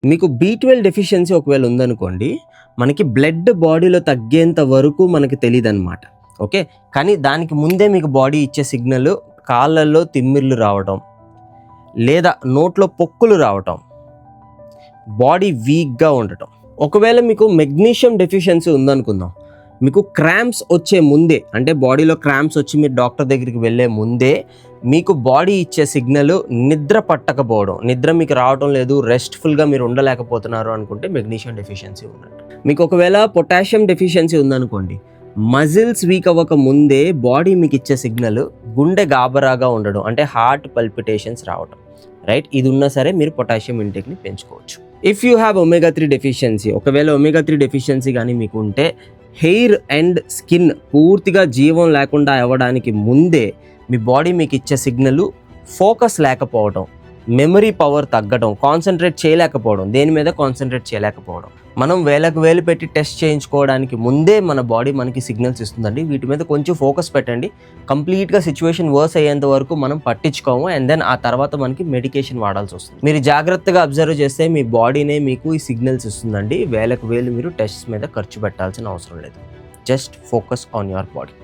మీకు B12 deficiency ఒకవేళ ఉందనుకోండి, మనకి బ్లడ్ బాడీలో తగ్గేంత వరకు మనకి తెలీదనమాట. ఓకే. కానీ దానికి ముందే మీకు బాడీ ఇచ్చే సిగ్నల్ కాళ్ళల్లో తిమ్మిర్లు రావటం, లేదా నోట్లో పొక్కులు రావటం, బాడీ వీక్గా ఉండటం. ఒకవేళ మీకు మెగ్నీషియం డెఫిషియన్సీ ఉందనుకుందాం, మీకు క్రాంప్స్ వచ్చే ముందే, అంటే బాడీలో క్రాంప్స్ వచ్చి మీరు డాక్టర్ దగ్గరికి వెళ్ళే ముందే మీకు బాడీ ఇచ్చే సిగ్నల్ నిద్ర పట్టకపోవడం, నిద్ర మీకు రావటం లేదు, రెస్ట్ఫుల్గా మీరు ఉండలేకపోతున్నారు అనుకుంటే మెగ్నీషియం డెఫిషియన్సీ ఉన్నట్టు. మీకు ఒకవేళ పొటాషియం డెఫిషియన్సీ ఉందనుకోండి, మజిల్స్ వీక్ అవ్వక ముందే బాడీ మీకు ఇచ్చే సిగ్నల్ గుండె గాబరాగా ఉండడం, అంటే హార్ట్ పల్పిటేషన్స్ రావడం, రైట్. ఇది ఉన్నా సరే మీరు పొటాషియం ఇంటేక్ని పెంచుకోవచ్చు. If you have omega-3 deficiency, ఒకవేళ omega-3 డెఫిషియన్సీ కానీ మీకు ఉంటే హెయిర్ అండ్ స్కిన్ పూర్తిగా జీవం లేకుండా అవ్వడానికి ముందే మీ బాడీ మీకు ఇచ్చే సిగ్నల్ ఫోకస్ లేకపోవడం, మెమరీ పవర్ తగ్గడం, కాన్సన్ట్రేట్ చేయలేకపోవడం, దేని మీద కాన్సన్ట్రేట్ చేయలేకపోవడం. మనం వేలకు వేలు పెట్టి టెస్ట్ చేయించుకోవడానికి ముందే మన బాడీ మనకి సిగ్నల్స్ ఇస్తుందండి. వీటి మీద కొంచెం ఫోకస్ పెట్టండి. కంప్లీట్గా సిచ్యువేషన్ వర్స్ అయ్యేంత వరకు మనం పట్టించుకోము, అండ్ దెన్ ఆ తర్వాత మనకి మెడికేషన్ వాడాల్సి వస్తుంది. మీరు జాగ్రత్తగా అబ్జర్వ్ చేస్తే మీ బాడీనే మీకు ఈ సిగ్నల్స్ ఇస్తుందండి. వేలకు వేలు మీరు టెస్ట్ మీద ఖర్చు పెట్టాల్సిన అవసరం లేదు. Just focus on your body.